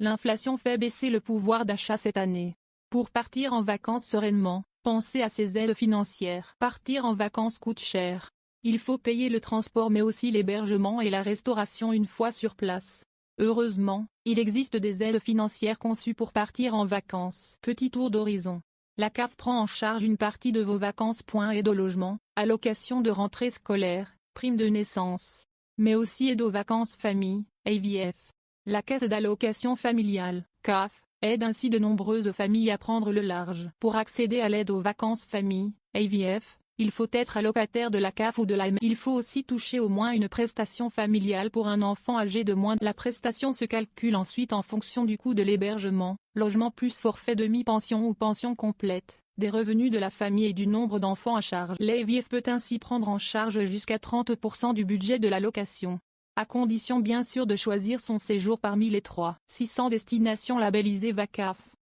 L'inflation fait baisser le pouvoir d'achat cette année. Pour partir en vacances sereinement, pensez à ces aides financières. Partir en vacances coûte cher. Il faut payer le transport mais aussi l'hébergement et la restauration une fois sur place. Heureusement, il existe des aides financières conçues pour partir en vacances. Petit tour d'horizon. La CAF prend en charge une partie de vos vacances. Aide au logement, allocation de rentrée scolaire, prime de naissance. Mais aussi aide aux vacances famille, AVF. La Caisse d'allocation familiale, CAF, aide ainsi de nombreuses familles à prendre le large. Pour accéder à l'aide aux vacances famille, AVF, il faut être allocataire de la CAF ou de l'AME. Il faut aussi toucher au moins une prestation familiale pour un enfant âgé de moins. La prestation se calcule ensuite en fonction du coût de l'hébergement, logement plus forfait demi-pension ou pension complète, des revenus de la famille et du nombre d'enfants à charge. L'AVF peut ainsi prendre en charge jusqu'à 30% du budget de l'allocation, à condition bien sûr de choisir son séjour parmi les 600 destinations labellisées VACAF.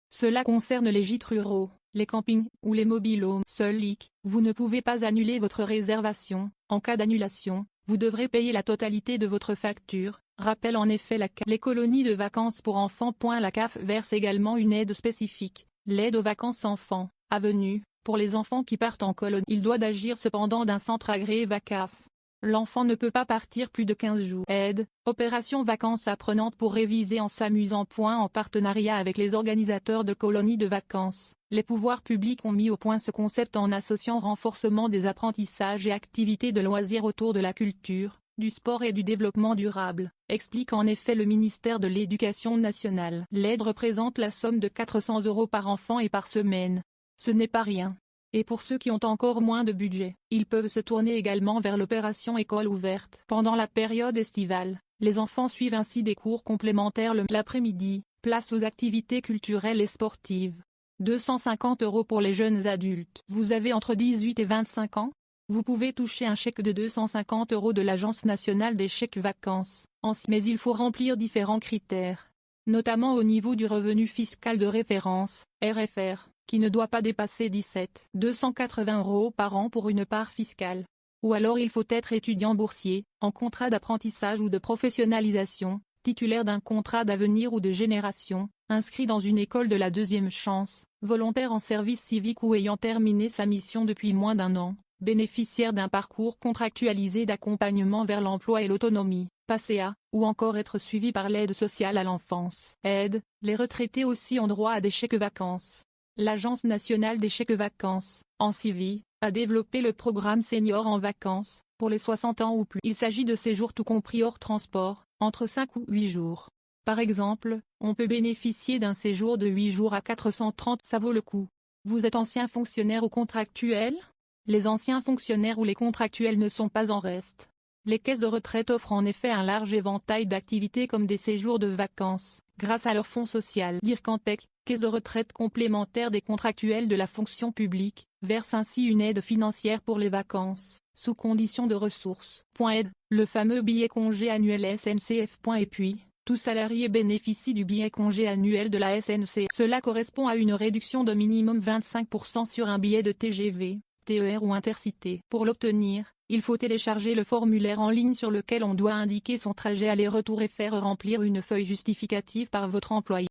Cela concerne les gîtes ruraux, les campings ou les mobil-homes. Seul hic, vous ne pouvez pas annuler votre réservation. En cas d'annulation, vous devrez payer la totalité de votre facture, rappelle en effet la CAF. Les colonies de vacances pour enfants. La CAF verse également une aide spécifique, l'aide aux vacances enfants, avenue, pour les enfants qui partent en colonie. Il doit agir cependant d'un centre agréé VACAF. L'enfant ne peut pas partir plus de 15 jours. Aide, opération vacances apprenantes pour réviser en s'amusant. En partenariat avec les organisateurs de colonies de vacances, les pouvoirs publics ont mis au point ce concept en associant renforcement des apprentissages et activités de loisirs autour de la culture, du sport et du développement durable, explique en effet le ministère de l'Éducation nationale. L'aide représente la somme de 400 € par enfant et par semaine. Ce n'est pas rien. Et pour ceux qui ont encore moins de budget, ils peuvent se tourner également vers l'opération école ouverte. Pendant la période estivale, les enfants suivent ainsi des cours complémentaires l'après-midi, place aux activités culturelles et sportives. 250 € pour les jeunes adultes. Vous avez entre 18 et 25 ans? Vous pouvez toucher un chèque de 250 € de l'Agence nationale des chèques vacances. Mais il faut remplir différents critères, notamment au niveau du revenu fiscal de référence, RFR, qui ne doit pas dépasser 280 € par an pour une part fiscale. Ou alors il faut être étudiant boursier, en contrat d'apprentissage ou de professionnalisation, titulaire d'un contrat d'avenir ou de génération, inscrit dans une école de la deuxième chance, volontaire en service civique ou ayant terminé sa mission depuis moins d'1 an, bénéficiaire d'un parcours contractualisé d'accompagnement vers l'emploi et l'autonomie, PACEA, ou encore être suivi par l'aide sociale à l'enfance. Aide, les retraités aussi ont droit à des chèques vacances. L'Agence nationale des chèques vacances, ANSIVI, a développé le programme Senior en vacances, pour les 60 ans ou plus. Il s'agit de séjours tout compris hors transport, entre 5 ou 8 jours. Par exemple, on peut bénéficier d'un séjour de 8 jours à 430. Ça vaut le coup. Vous êtes ancien fonctionnaire ou contractuel? Les anciens fonctionnaires ou les contractuels ne sont pas en reste. Les caisses de retraite offrent en effet un large éventail d'activités comme des séjours de vacances, grâce à leur fonds social. L'IRCANTEC, caisse de retraite complémentaire des contractuels de la fonction publique, verse ainsi une aide financière pour les vacances, sous condition de ressources. Aide, le fameux billet congé annuel SNCF. Et puis, tout salarié bénéficie du billet congé annuel de la SNCF. Cela correspond à une réduction de minimum 25% sur un billet de TGV, TER ou Intercité. Pour l'obtenir, il faut télécharger le formulaire en ligne sur lequel on doit indiquer son trajet aller-retour et faire remplir une feuille justificative par votre employeur.